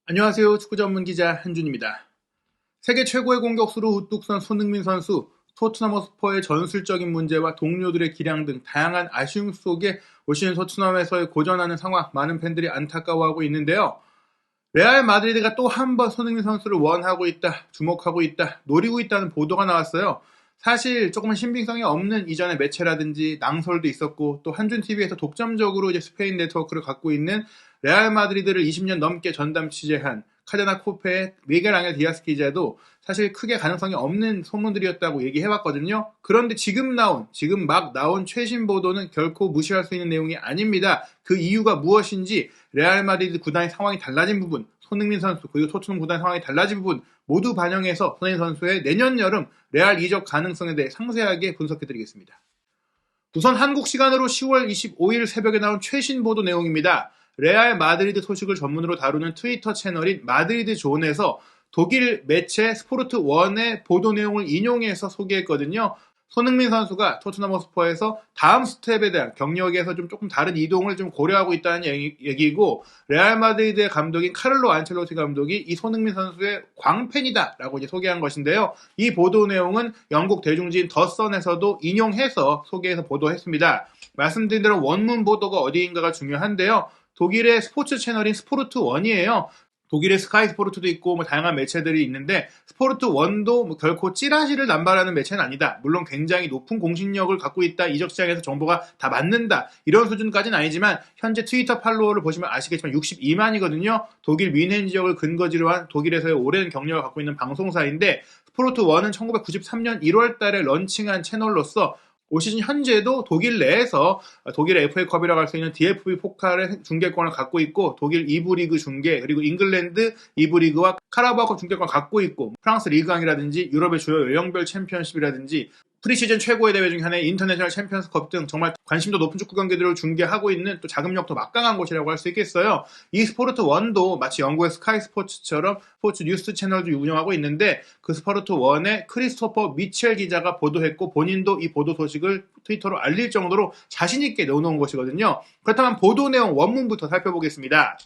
안녕하세요. 축구 전문 기자 한준입니다. 세계 최고의 공격수로 우뚝 선 손흥민 선수, 토트넘 허스퍼의 전술적인 문제와 동료들의 기량 등 다양한 아쉬움 속에 올 시즌 토트넘에서의 고전하는 상황, 많은 팬들이 안타까워하고 있는데요. 레알 마드리드가 또 한 번 손흥민 선수를 원하고 있다, 주목하고 있다, 노리고 있다는 보도가 나왔어요. 사실 조금은 신빙성이 없는 이전의 매체라든지 낭설도 있었고, 또 한준TV에서 독점적으로 이제 스페인 네트워크를 갖고 있는 레알 마드리드를 20년 넘게 전담 취재한 카데나 코페의 미겔 앙헬 디아스 기자도 사실 크게 가능성이 없는 소문들이었다고 얘기해왔거든요. 그런데 지금 막 나온 최신 보도는 결코 무시할 수 있는 내용이 아닙니다. 그 이유가 무엇인지 레알 마드리드 구단의 상황이 달라진 부분, 손흥민 선수 그리고 토트넘 구단의 상황이 달라진 부분 모두 반영해서 손흥민 선수의 내년 여름 레알 이적 가능성에 대해 상세하게 분석해드리겠습니다. 우선 한국 시간으로 10월 25일 새벽에 나온 최신 보도 내용입니다. 레알 마드리드 소식을 전문으로 다루는 트위터 채널인 마드리드 존에서 독일 매체 스포르트1의 보도 내용을 인용해서 소개했거든요. 손흥민 선수가 토트넘 허스퍼에서 다음 스텝에 대한 경력에서 조금 다른 이동을 고려하고 있다는 얘기고, 레알 마드리드의 감독인 카를로 안첼로티 감독이 이 손흥민 선수의 광팬이다라고 이제 소개한 것인데요. 이 보도 내용은 영국 대중지인 더 선에서도 인용해서 소개해서 보도했습니다. 말씀드린 대로 원문 보도가 어디인가가 중요한데요. 독일의 스포츠 채널인 스포르트1이에요. 독일의 스카이 스포르트도 있고 다양한 매체들이 있는데, 스포르트1도 결코 찌라시를 남발하는 매체는 아니다. 물론 굉장히 높은 공신력을 갖고 있다. 이적 시장에서 정보가 다 맞는다. 이런 수준까지는 아니지만 현재 트위터 팔로워를 보시면 아시겠지만 62만이거든요. 독일 뮌헨 지역을 근거지로 한 독일에서의 오랜 경력을 갖고 있는 방송사인데, 스포르트1은 1993년 1월 달에 런칭한 채널로서 올 시즌 현재도 독일 내에서 독일의 FA컵이라고 할 수 있는 DFB 포칼의 중계권을 갖고 있고, 독일 2부 리그 중계, 그리고 잉글랜드 2부 리그와 카라바오컵 중계권을 갖고 있고, 프랑스 리그왕이라든지 유럽의 주요 연령별 챔피언십이라든지 프리시즌 최고의 대회 중에 하나의 인터내셔널 챔피언스컵 등 정말 관심도 높은 축구 경기들을 중계하고 있는, 또 자금력도 막강한 곳이라고 할 수 있겠어요. 이 스포르트1도 마치 영국의 스카이 스포츠처럼 스포츠 뉴스 채널도 운영하고 있는데, 그 스포르트1의 크리스토퍼 미첼 기자가 보도했고, 본인도 이 보도 소식을 트위터로 알릴 정도로 자신있게 내놓은 것이거든요. 그렇다면 보도 내용 원문부터 살펴보겠습니다.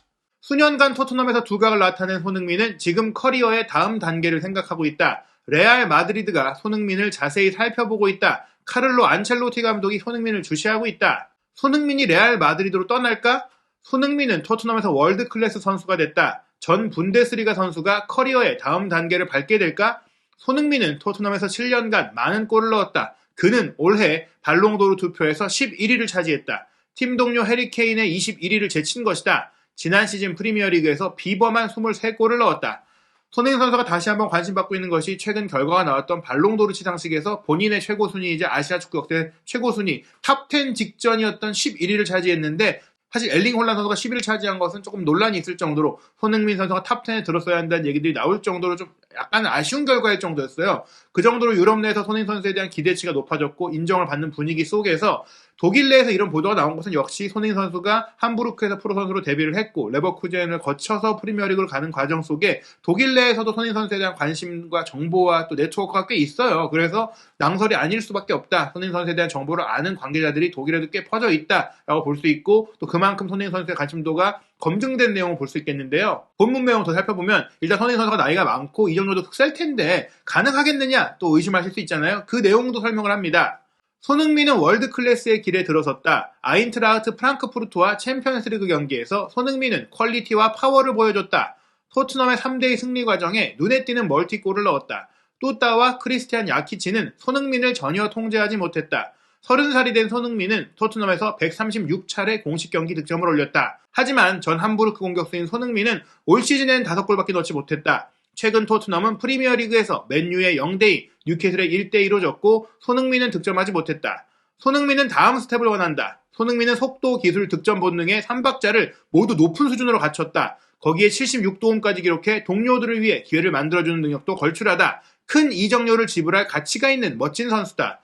수년간 토트넘에서 두각을 나타낸 손흥민은 지금 커리어의 다음 단계를 생각하고 있다. 레알 마드리드가 손흥민을 자세히 살펴보고 있다. 카를로 안첼로티 감독이 손흥민을 주시하고 있다. 손흥민이 레알 마드리드로 떠날까? 손흥민은 토트넘에서 월드 클래스 선수가 됐다. 전 분데스리가 선수가 커리어의 다음 단계를 밟게 될까? 손흥민은 토트넘에서 7년간 많은 골을 넣었다. 그는 올해 발롱도르 투표에서 11위를 차지했다. 팀 동료 해리 케인의 21위를 제친 것이다. 지난 시즌 프리미어리그에서 비범한 23골을 넣었다. 손흥민 선수가 다시 한번 관심받고 있는 것이 최근 결과가 나왔던 발롱도르 시상식에서 본인의 최고 순위이자 아시아 축구 역대 최고 순위 탑10 직전이었던 11위를 차지했는데, 사실 엘링 홀란드 선수가 10위를 차지한 것은 조금 논란이 있을 정도로 손흥민 선수가 탑10에 들었어야 한다는 얘기들이 나올 정도로 좀 약간 아쉬운 결과일 정도였어요. 그 정도로 유럽 내에서 손흥민 선수에 대한 기대치가 높아졌고 인정을 받는 분위기 속에서 독일 내에서 이런 보도가 나온 것은 역시 손흥민 선수가 함부르크에서 프로 선수로 데뷔를 했고 레버쿠젠을 거쳐서 프리미어리그를 가는 과정 속에 독일 내에서도 손흥민 선수에 대한 관심과 정보와 또 네트워크가 꽤 있어요. 그래서 낭설이 아닐 수밖에 없다. 손흥민 선수에 대한 정보를 아는 관계자들이 독일에도 꽤 퍼져 있다라고 볼 수 있고, 또 그만큼 손흥민 선수의 관심도가 검증된 내용을 볼 수 있겠는데요. 본문 내용 더 살펴보면 일단 손흥민 선수가 나이가 많고 이 정도도 셀 텐데 가능하겠느냐 또 의심하실 수 있잖아요. 그 내용도 설명을 합니다. 손흥민은 월드 클래스의 길에 들어섰다. 아인트라흐트 프랑크푸르트와 챔피언스리그 경기에서 손흥민은 퀄리티와 파워를 보여줬다. 토트넘의 3대2 승리 과정에 눈에 띄는 멀티골을 넣었다. 또따와 크리스티안 야키치는 손흥민을 전혀 통제하지 못했다. 30살이 된 손흥민은 토트넘에서 136차례 공식 경기 득점을 올렸다. 하지만 전 함부르크 공격수인 손흥민은 올 시즌엔 5골밖에 넣지 못했다. 최근 토트넘은 프리미어리그에서 맨유의 0대2, 뉴캐슬의 1대2로 졌고 손흥민은 득점하지 못했다. 손흥민은 다음 스텝을 원한다. 손흥민은 속도, 기술, 득점 본능의 3박자를 모두 높은 수준으로 갖췄다. 거기에 76도움까지 기록해 동료들을 위해 기회를 만들어주는 능력도 걸출하다. 큰 이적료를 지불할 가치가 있는 멋진 선수다.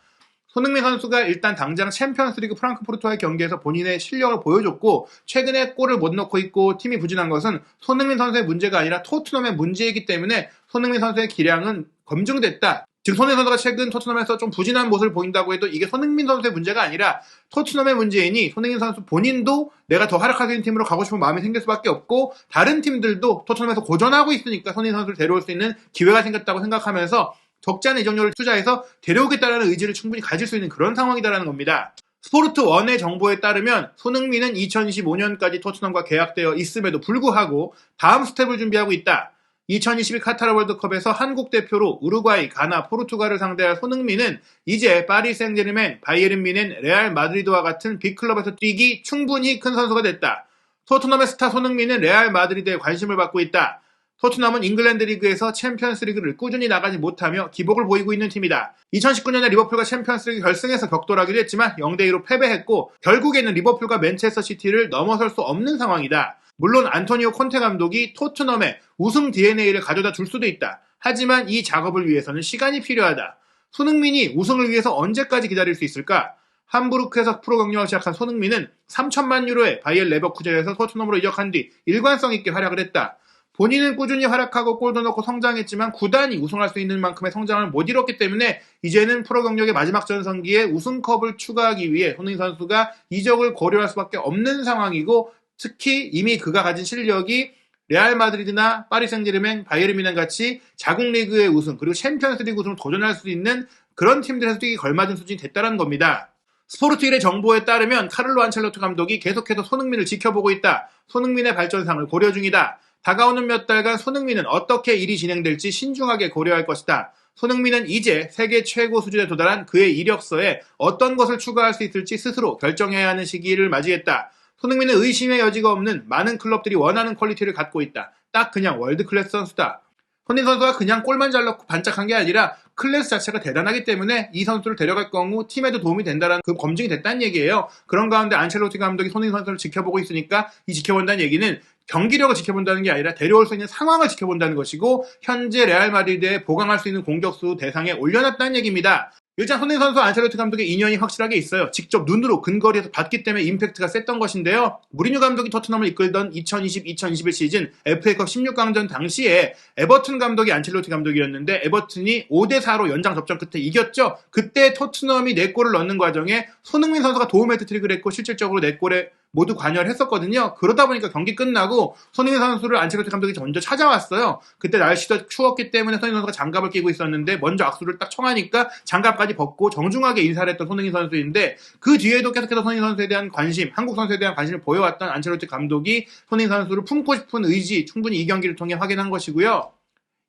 손흥민 선수가 일단 당장 챔피언스리그 프랑크푸르트와의 경기에서 본인의 실력을 보여줬고, 최근에 골을 못 넣고 있고 팀이 부진한 것은 손흥민 선수의 문제가 아니라 토트넘의 문제이기 때문에 손흥민 선수의 기량은 검증됐다. 지금 손흥민 선수가 최근 토트넘에서 좀 부진한 모습을 보인다고 해도 이게 손흥민 선수의 문제가 아니라 토트넘의 문제이니 손흥민 선수 본인도 내가 더 활약할 수 있는 팀으로 가고 싶은 마음이 생길 수밖에 없고 다른 팀들도 토트넘에서 고전하고 있으니까 손흥민 선수를 데려올 수 있는 기회가 생겼다고 생각하면서 적지 않은 이적료를 투자해서 데려오겠다는 의지를 충분히 가질 수 있는 그런 상황이다라는 겁니다. 스포르트1의 정보에 따르면 손흥민은 2025년까지 토트넘과 계약되어 있음에도 불구하고 다음 스텝을 준비하고 있다. 2022 카타르 월드컵에서 한국 대표로 우루과이, 가나, 포르투갈을 상대할 손흥민은 이제 파리 생제르맹, 바이에른 뮌헨, 레알 마드리드와 같은 빅클럽에서 뛰기 충분히 큰 선수가 됐다. 토트넘의 스타 손흥민은 레알 마드리드에 관심을 받고 있다. 토트넘은 잉글랜드 리그에서 챔피언스 리그를 꾸준히 나가지 못하며 기복을 보이고 있는 팀이다. 2019년에 리버풀과 챔피언스 리그 결승에서 격돌하기도 했지만 0대2로 패배했고 결국에는 리버풀과 맨체스터 시티를 넘어설 수 없는 상황이다. 물론 안토니오 콘테 감독이 토트넘에 우승 DNA를 가져다 줄 수도 있다. 하지만 이 작업을 위해서는 시간이 필요하다. 손흥민이 우승을 위해서 언제까지 기다릴 수 있을까? 함부르크에서 프로 경력을 시작한 손흥민은 3천만 유로에 바이엘 레버쿠젠에서 토트넘으로 이적한 뒤 일관성 있게 활약을 했다. 본인은 꾸준히 활약하고 골도 넣고 성장했지만 구단이 우승할 수 있는 만큼의 성장을 못 이뤘기 때문에 이제는 프로 경력의 마지막 전성기에 우승컵을 추가하기 위해 손흥민 선수가 이적을 고려할 수밖에 없는 상황이고 특히 이미 그가 가진 실력이 레알 마드리드나 파리 생제르맹, 바이에른 뮌헨 같이 자국 리그의 우승 그리고 챔피언스 리그 우승을 도전할 수 있는 그런 팀들에서 뛰기 걸맞은 수준이 됐다는 겁니다. 스포르트1의 정보에 따르면 카를로 안첼로티 감독이 계속해서 손흥민을 지켜보고 있다. 손흥민의 발전상을 고려 중이다. 다가오는 몇 달간 손흥민은 어떻게 일이 진행될지 신중하게 고려할 것이다. 손흥민은 이제 세계 최고 수준에 도달한 그의 이력서에 어떤 것을 추가할 수 있을지 스스로 결정해야 하는 시기를 맞이했다. 손흥민은 의심의 여지가 없는 많은 클럽들이 원하는 퀄리티를 갖고 있다. 딱 그냥 월드클래스 선수다. 손흥민 선수가 그냥 골만 잘 넣고 반짝한 게 아니라 클래스 자체가 대단하기 때문에 이 선수를 데려갈 경우 팀에도 도움이 된다는 그 검증이 됐다는 얘기예요. 그런 가운데 안첼로티 감독이 손흥민 선수를 지켜보고 있으니까 이 지켜본다는 얘기는 경기력을 지켜본다는 게 아니라 데려올 수 있는 상황을 지켜본다는 것이고 현재 레알 마드리드에 보강할 수 있는 공격수 대상에 올려놨다는 얘기입니다. 일단 손흥민 선수와 안첼로티 감독의 인연이 확실하게 있어요. 직접 눈으로 근거리에서 봤기 때문에 임팩트가 셌던 것인데요. 무리뉴 감독이 토트넘을 이끌던 2020-2021 시즌 FA컵 16강전 당시에 에버튼 감독이 안첼로티 감독이었는데 에버튼이 5대4로 연장 접전 끝에 이겼죠. 그때 토트넘이 4골을 넣는 과정에 손흥민 선수가 도움 헤트트릭을 했고 실질적으로 4골에 모두 관여를 했었거든요. 그러다 보니까 경기 끝나고 손흥민 선수를 안첼로티 감독이 먼저 찾아왔어요. 그때 날씨도 추웠기 때문에 손흥민 선수가 장갑을 끼고 있었는데 먼저 악수를 딱 청하니까 장갑까지 벗고 정중하게 인사를 했던 손흥민 선수인데 그 뒤에도 계속해서 손흥민 선수에 대한 관심, 한국 선수에 대한 관심을 보여왔던 안첼로티 감독이 손흥민 선수를 품고 싶은 의지 충분히 이 경기를 통해 확인한 것이고요.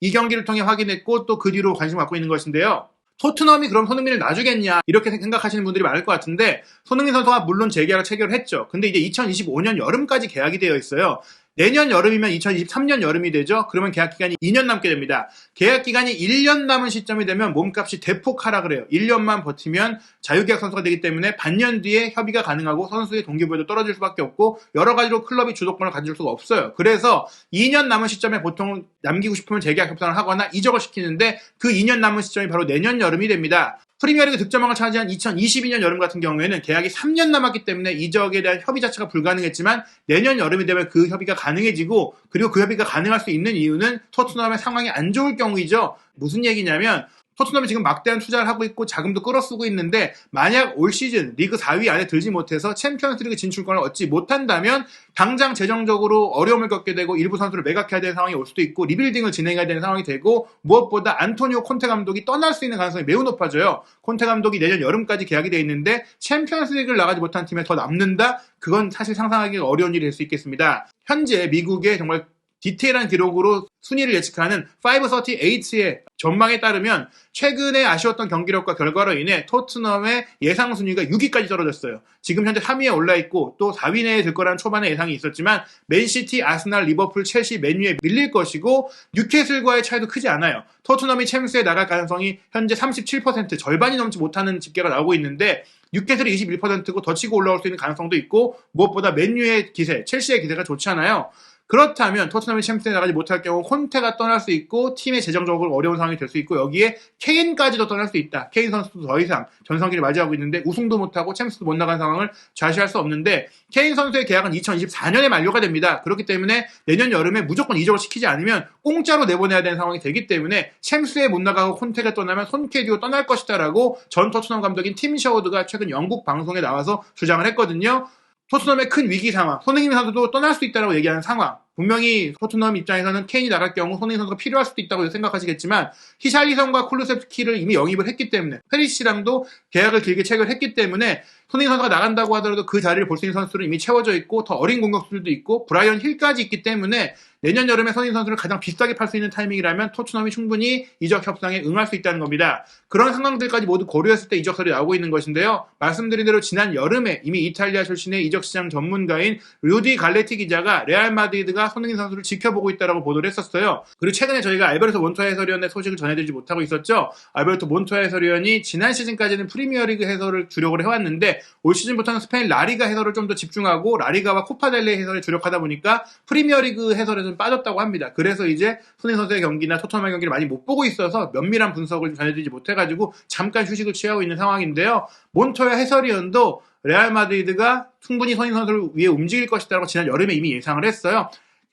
이 경기를 통해 확인했고 또 그 뒤로 관심을 갖고 있는 것인데요. 토트넘이 그럼 손흥민을 놔주겠냐 이렇게 생각하시는 분들이 많을 것 같은데 손흥민 선수가 물론 재계약을 체결을 했죠. 근데 이제 2025년 여름까지 계약이 되어 있어요. 내년 여름이면 2023년 여름이 되죠. 그러면 계약 기간이 2년 남게 됩니다. 계약 기간이 1년 남은 시점이 되면 몸값이 대폭 하락을 해요. 1년만 버티면 자유계약 선수가 되기 때문에 반년 뒤에 협의가 가능하고 선수의 동기부여도 떨어질 수밖에 없고 여러 가지로 클럽이 주도권을 가질 수가 없어요. 그래서 2년 남은 시점에 보통 남기고 싶으면 재계약 협상을 하거나 이적을 시키는데 그 2년 남은 시점이 바로 내년 여름이 됩니다. 프리미어리그 득점왕을 차지한 2022년 여름 같은 경우에는 계약이 3년 남았기 때문에 이적에 대한 협의 자체가 불가능했지만 내년 여름이 되면 그 협의가 가능해지고 그리고 그 협의가 가능할 수 있는 이유는 토트넘의 상황이 안 좋을 경우이죠. 무슨 얘기냐면 토트넘이 지금 막대한 투자를 하고 있고 자금도 끌어쓰고 있는데 만약 올 시즌 리그 4위 안에 들지 못해서 챔피언스리그 진출권을 얻지 못한다면 당장 재정적으로 어려움을 겪게 되고 일부 선수를 매각해야 되는 상황이 올 수도 있고 리빌딩을 진행해야 되는 상황이 되고 무엇보다 안토니오 콘테 감독이 떠날 수 있는 가능성이 매우 높아져요. 콘테 감독이 내년 여름까지 계약이 돼 있는데 챔피언스리그를 나가지 못한 팀에 더 남는다? 그건 사실 상상하기가 어려운 일이 될 수 있겠습니다. 현재 미국의 정말 디테일한 기록으로 순위를 예측하는 538의 전망에 따르면 최근에 아쉬웠던 경기력과 결과로 인해 토트넘의 예상 순위가 6위까지 떨어졌어요. 지금 현재 3위에 올라있고 또 4위 내에 들 거라는 초반에 예상이 있었지만 맨시티, 아스날, 리버풀, 첼시, 맨유에 밀릴 것이고 뉴캐슬과의 차이도 크지 않아요. 토트넘이 챔스에 나갈 가능성이 현재 37% 절반이 넘지 못하는 집계가 나오고 있는데 뉴캐슬이 21%고 더 치고 올라올 수 있는 가능성도 있고 무엇보다 맨유의 기세, 첼시의 기세가 좋잖아요. 그렇다면 토트넘이 챔스에 나가지 못할 경우 콘테가 떠날 수 있고 팀의 재정적으로 어려운 상황이 될 수 있고 여기에 케인까지도 떠날 수 있다. 케인 선수도 더 이상 전성기를 맞이하고 있는데 우승도 못하고 챔스도 못 나간 상황을 좌시할 수 없는데 케인 선수의 계약은 2024년에 만료가 됩니다. 그렇기 때문에 내년 여름에 무조건 이적을 시키지 않으면 공짜로 내보내야 되는 상황이 되기 때문에 챔스에 못 나가고 콘테가 떠나면 손케디오 떠날 것이다라고 전 토트넘 감독인 팀 셔워드가 최근 영국 방송에 나와서 주장을 했거든요. 토트넘의 큰 위기 상황, 손흥민 선수도 떠날 수 있다고 얘기하는 상황. 분명히 토트넘 입장에서는 케인이 나갈 경우 손흥민 선수가 필요할 수도 있다고 생각하시겠지만 히샬리선과 쿨루셉스키를 이미 영입을 했기 때문에 페리시랑도 계약을 길게 체결했기 때문에 손흥민 선수가 나간다고 하더라도 그 자리를 볼 수 있는 선수들은 이미 채워져 있고 더 어린 공격수들도 있고 브라이언 힐까지 있기 때문에 내년 여름에 손흥민 선수를 가장 비싸게 팔 수 있는 타이밍이라면 토트넘이 충분히 이적 협상에 응할 수 있다는 겁니다. 그런 상황들까지 모두 고려했을 때 이적설이 나오고 있는 것인데요. 말씀드린 대로 지난 여름에 이미 이탈리아 출신의 이적시장 전문가인 루디 갈레티 기자가 레알 마드리드가 손흥민 선수를 지켜보고 있다고 보도를 했었어요. 그리고 최근에 저희가 알베르토 몬토아 해설위원의 소식을 전해드리지 못하고 있었죠. 알베르토 몬토아 해설위원이 지난 시즌까지는 프리미어리그 해설을 주력으로 해왔는데 올 시즌부터는 스페인 라리가 해설을 좀 더 집중하고 라리가와 코파델레 해설에 주력하다 보니까 프리미어리그 해설에는 빠졌다고 합니다. 그래서 이제 손흥민 선수의 경기나 토트넘의 경기를 많이 못 보고 있어서 면밀한 분석을 전해드리지 못해가지고 잠깐 휴식을 취하고 있는 상황인데요. 몬토야 해설위원도 레알 마드리드가 충분히 손흥민 선수를 위해 움직일 것이라고 지난 여름에 이미 예상을 했어요.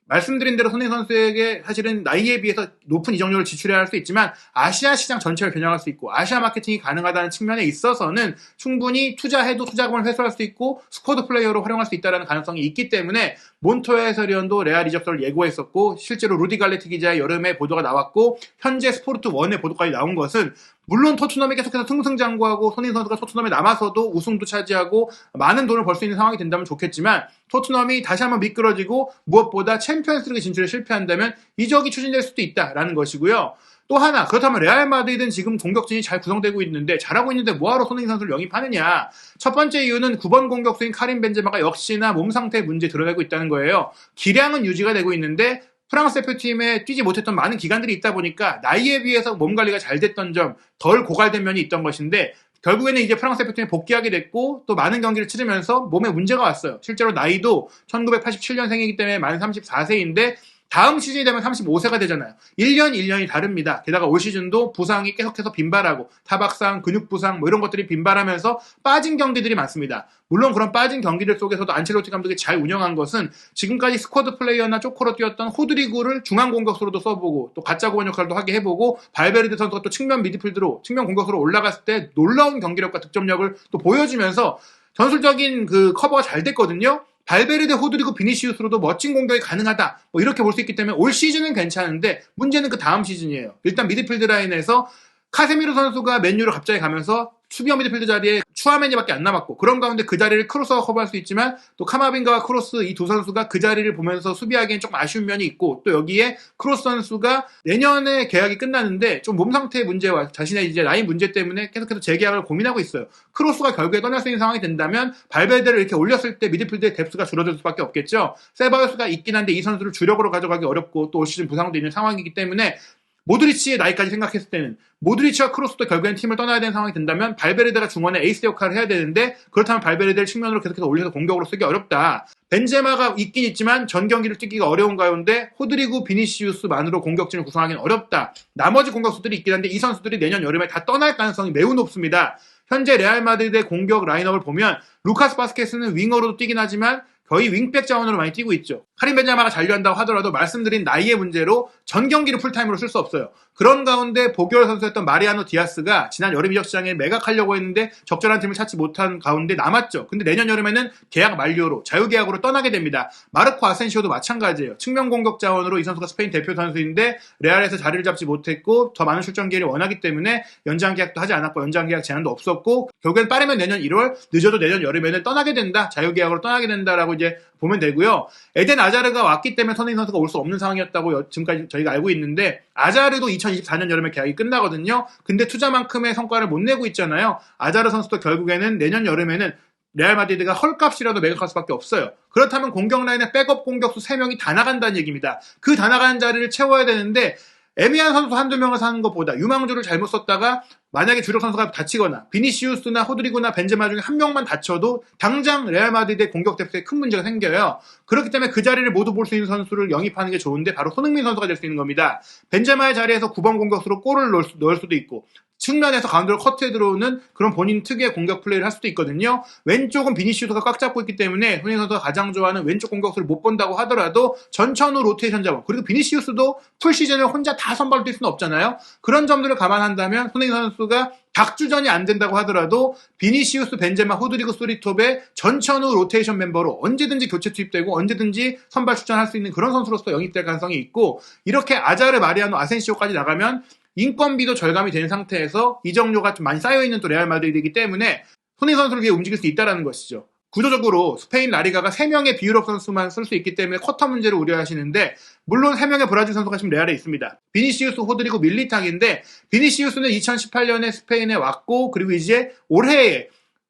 말씀드린 대로 손흥민 선수에게 사실은 나이에 비해서 높은 이적료를 지출해야 할 수 있지만 아시아 시장 전체를 겨냥할 수 있고 아시아 마케팅이 가능하다는 측면에 있어서는 충분히 투자해도 투자금을 회수할 수 있고 스쿼드 플레이어로 활용할 수 있다는 가능성이 있기 때문에 몬토야 해설위원도 레알 이적설을 예고했었고 실제로 루디 갈레티 기자의 여름에 보도가 나왔고 현재 스포르트1의 보도까지 나온 것은 물론 토트넘이 계속해서 승승장구하고 손흥민 선수가 토트넘에 남아서도 우승도 차지하고 많은 돈을 벌 수 있는 상황이 된다면 좋겠지만 토트넘이 다시 한번 미끄러지고 무엇보다 챔피언스리그 진출에 실패한다면 이적이 추진될 수도 있다라는 것이고요. 또 하나 그렇다면 레알 마드리드는 지금 공격진이 잘 구성되고 있는데 잘하고 있는데 뭐하러 손흥민 선수를 영입하느냐. 첫 번째 이유는 9번 공격수인 카림 벤제마가 역시나 몸 상태 문제 드러내고 있다는 거예요. 기량은 유지가 되고 있는데 프랑스 대표팀에 뛰지 못했던 많은 기간들이 있다 보니까 나이에 비해서 몸 관리가 잘 됐던 점, 덜 고갈된 면이 있던 것인데 결국에는 이제 프랑스 대표팀에 복귀하게 됐고 또 많은 경기를 치르면서 몸에 문제가 왔어요. 실제로 나이도 1987년생이기 때문에 만 34세인데 다음 시즌이 되면 35세가 되잖아요. 1년 1년이 다릅니다. 게다가 올 시즌도 부상이 계속해서 빈발하고 타박상, 근육부상 뭐 이런 것들이 빈발하면서 빠진 경기들이 많습니다. 물론 그런 빠진 경기들 속에서도 안첼로티 감독이 잘 운영한 것은 지금까지 스쿼드 플레이어나 쪼코로 뛰었던 호드리구를 중앙 공격수로도 써보고 또 가짜 고원 역할도 하게 해보고 발베르데 선수가 또 측면 미드필드로 측면 공격수로 올라갔을 때 놀라운 경기력과 득점력을 또 보여주면서 전술적인 그 커버가 잘 됐거든요. 발베르데, 호드리고, 비니시우스로도 멋진 공격이 가능하다. 뭐 이렇게 볼 수 있기 때문에 올 시즌은 괜찮은데 문제는 그 다음 시즌이에요. 일단 미드필드 라인에서 카세미로 선수가 맨유로 갑자기 가면서 수비형 미드필드 자리에 추아메니밖에 안 남았고 그런 가운데 그 자리를 크로스가 커버할 수 있지만 또 카마빈가와 크로스 이 두 선수가 그 자리를 보면서 수비하기엔 조금 아쉬운 면이 있고 또 여기에 크로스 선수가 내년에 계약이 끝나는데 좀 몸 상태 문제와 자신의 이제 나이 문제 때문에 계속해서 재계약을 고민하고 있어요. 크로스가 결국에 떠날 수 있는 상황이 된다면 발베르데를 이렇게 올렸을 때 미드필드의 뎁스가 줄어들 수밖에 없겠죠. 세바요스가 있긴 한데 이 선수를 주력으로 가져가기 어렵고 또 올 시즌 부상도 있는 상황이기 때문에 모드리치의 나이까지 생각했을 때는 모드리치와 크로스도 결국엔 팀을 떠나야 되는 상황이 된다면 발베르데가 중원에 에이스 역할을 해야 되는데 그렇다면 발베르데를 측면으로 계속해서 올려서 공격으로 쓰기 어렵다. 벤제마가 있긴 있지만 전 경기를 뛰기가 어려운 가운데 호드리구, 비니시우스만으로 공격진을 구성하기는 어렵다. 나머지 공격수들이 있긴 한데 이 선수들이 내년 여름에 다 떠날 가능성이 매우 높습니다. 현재 레알 마드리드의 공격 라인업을 보면 루카스 바스케스는 윙어로도 뛰긴 하지만 거의 윙백 자원으로 많이 뛰고 있죠. 카림 벤제마가 잔류한다고 하더라도 말씀드린 나이의 문제로 전 경기를 풀타임으로 쓸 수 없어요. 그런 가운데 보결 선수였던 마리아노 디아스가 지난 여름 이적 시장에 매각하려고 했는데 적절한 팀을 찾지 못한 가운데 남았죠. 근데 내년 여름에는 계약 만료로 자유계약으로 떠나게 됩니다. 마르코 아센시오도 마찬가지예요. 측면 공격 자원으로 이 선수가 스페인 대표 선수인데 레알에서 자리를 잡지 못했고 더 많은 출전 기회를 원하기 때문에 연장 계약도 하지 않았고 연장 계약 제한도 없었고 결국엔 빠르면 내년 1월 늦어도 내년 여름에는 떠나게 된다. 자유계약으로 떠나게 된다라고 이제 보면 되고요. 에덴 아자르가 왔기 때문에 손흥민 선수가 올 수 없는 상황이었다고 지금까지 저희가 알고 있는데 아자르도 2024년 여름에 계약이 끝나거든요. 근데 투자만큼의 성과를 못 내고 있잖아요. 아자르 선수도 결국에는 내년 여름에는 레알 마드리드가 헐값이라도 매각할 수밖에 없어요. 그렇다면 공격 라인에 백업 공격수 3명이 다 나간다는 얘기입니다. 그 다 나가는 자리를 채워야 되는데 애매한 선수 한두 명을 사는 것보다 유망주를 잘못 썼다가 만약에 주력 선수가 다치거나 비니시우스나 호드리고나 벤제마 중에 한 명만 다쳐도 당장 레알 마드리드의 공격 데프트에 큰 문제가 생겨요. 그렇기 때문에 그 자리를 모두 볼 수 있는 선수를 영입하는 게 좋은데 바로 손흥민 선수가 될 수 있는 겁니다. 벤제마의 자리에서 9번 공격수로 골을 넣을 수도 있고 측면에서 가운데로 커트에 들어오는 그런 본인 특유의 공격 플레이를 할 수도 있거든요. 왼쪽은 비니시우스가 꽉 잡고 있기 때문에 손흥민 선수가 가장 좋아하는 왼쪽 공격수를 못 본다고 하더라도 전천후 로테이션 작업, 그리고 비니시우스도 풀 시즌을 혼자 다 선발로 뛸 수는 없잖아요. 그런 점들을 감안한다면 손흥민 선수가 박주전이 안 된다고 하더라도 비니시우스, 벤제마, 호드리고, 소리톱의 전천후 로테이션 멤버로 언제든지 교체 투입되고 언제든지 선발 출전할 수 있는 그런 선수로서 영입될 가능성이 있고, 이렇게 아자르, 마리아노, 아센시오까지 나가면 인건비도 절감이 된 상태에서 이적료가 좀 많이 쌓여있는 또 레알 마드리드이기 때문에 손흥민 선수를 위해 움직일 수 있다는 것이죠. 구조적으로 스페인 라리가가 3명의 비유럽 선수만 쓸 수 있기 때문에 쿼터 문제를 우려하시는데, 물론 3명의 브라질 선수가 지금 레알에 있습니다. 비니시우스, 호드리고, 밀리탕인데, 비니시우스는 2018년에 스페인에 왔고, 그리고 이제 올해에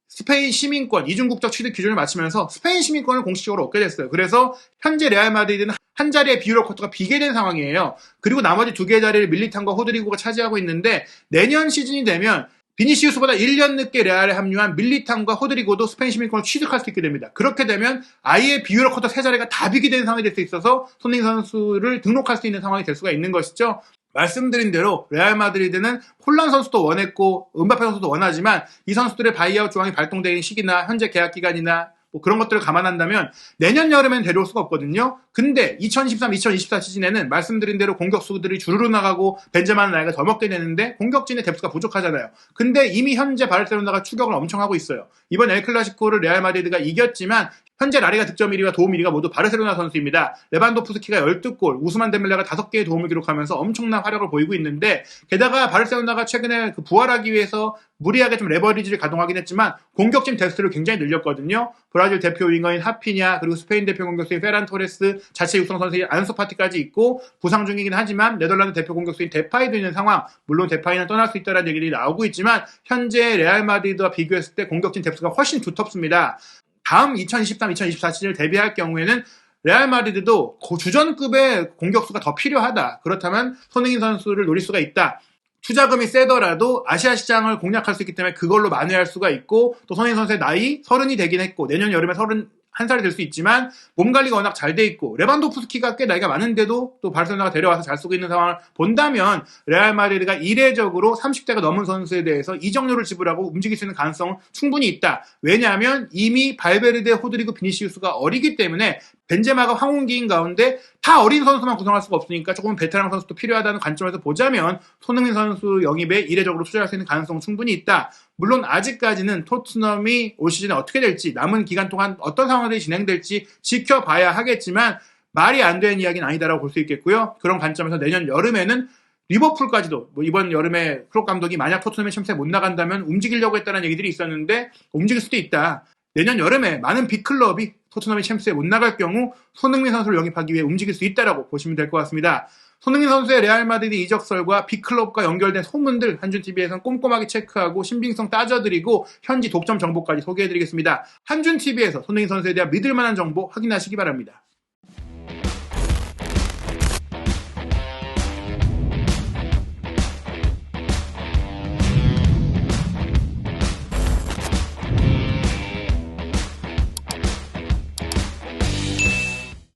스페인 시민권, 이중국적 취득 기준을 마치면서 스페인 시민권을 공식적으로 얻게 됐어요. 그래서 현재 레알 마드리드는 한 자리의 비유럽 쿼터가 비게 된 상황이에요. 그리고 나머지 2개의 자리를 밀리탄과 호드리고가 차지하고 있는데, 내년 시즌이 되면 비니시우스보다 1년 늦게 레알에 합류한 밀리탄과 호드리고도 스페인 시민권을 취득할 수 있게 됩니다. 그렇게 되면 아예 비유럽 쿼터 3자리가 다 비게 되는 상황이 될 수 있어서 손흥민 선수를 등록할 수 있는 상황이 될 수가 있는 것이죠. 말씀드린 대로 레알 마드리드는 폴란 선수도 원했고 은바페 선수도 원하지만 이 선수들의 바이아웃 조항이 발동되는 시기나 현재 계약 기간이나 뭐 그런 것들을 감안한다면 내년 여름엔 데려올 수가 없거든요. 근데 2023-2024 시즌에는 말씀드린 대로 공격수들이 주르르 나가고 벤제마는 나이가 더 먹게 되는데 공격진의 뎁스가 부족하잖아요. 근데 이미 현재 바르셀로나가 추격을 엄청 하고 있어요. 이번 엘클라시코를 레알 마드리드가 이겼지만 현재 라리가 득점 1위와 도움 1위가 모두 바르셀로나 선수입니다. 레반도프스키가 12골, 우스만 덴벨레가 5개의 도움을 기록하면서 엄청난 활약을 보이고 있는데, 게다가 바르셀로나가 최근에 부활하기 위해서 무리하게 좀 레버리지를 가동하긴 했지만 공격진 뎁스를 굉장히 늘렸거든요. 브라질 대표 윙어인 하피냐, 그리고 스페인 대표 공격수인 페란 토레스, 자체 육성 선수인 안소 파티까지 있고 부상 중이긴 하지만 네덜란드 대표 공격수인 데파이도 있는 상황. 물론 데파이는 떠날 수 있다는 얘기들이 나오고 있지만 현재 레알 마드리드와 비교했을 때 공격진 뎁스가 훨씬 두텁습니다. 다음 2023-2024 시즌을 대비할 경우에는 레알 마드리드도 주전급의 공격수가 더 필요하다. 그렇다면 손흥민 선수를 노릴 수가 있다. 투자금이 세더라도 아시아 시장을 공략할 수 있기 때문에 그걸로 만회할 수가 있고, 또 손흥민 선수의 나이 30이 되긴 했고 내년 여름에 31살이 될 수 있지만 몸 관리가 워낙 잘 돼 있고 레반도프스키가 꽤 나이가 많은데도 또 바르셀로나가 데려와서 잘 쓰고 있는 상황을 본다면 레알 마드리드가 이례적으로 30대가 넘은 선수에 대해서 이적료를 지불하고 움직일 수 있는 가능성은 충분히 있다. 왜냐하면 이미 발베르데, 호드리고, 비니시우스가 어리기 때문에 벤제마가 황혼기인 가운데 다 어린 선수만 구성할 수가 없으니까 조금 베테랑 선수도 필요하다는 관점에서 보자면 손흥민 선수 영입에 이례적으로 투자할 수 있는 가능성은 충분히 있다. 물론 아직까지는 토트넘이 올 시즌에 어떻게 될지, 남은 기간 동안 어떤 상황들이 진행될지 지켜봐야 하겠지만 말이 안 되는 이야기는 아니다라고 볼 수 있겠고요. 그런 관점에서 내년 여름에는 리버풀까지도, 이번 여름에 클롭 감독이 만약 토트넘의 챔스에 못 나간다면 움직이려고 했다는 얘기들이 있었는데 움직일 수도 있다. 내년 여름에 많은 빅클럽이 토트넘이 챔스에 못 나갈 경우 손흥민 선수를 영입하기 위해 움직일 수 있다라고 보시면 될 것 같습니다. 손흥민 선수의 레알 마드리드 이적설과 빅클럽과 연결된 소문들 한준TV에서는 꼼꼼하게 체크하고 신빙성 따져드리고 현지 독점 정보까지 소개해드리겠습니다. 한준TV에서 손흥민 선수에 대한 믿을만한 정보 확인하시기 바랍니다.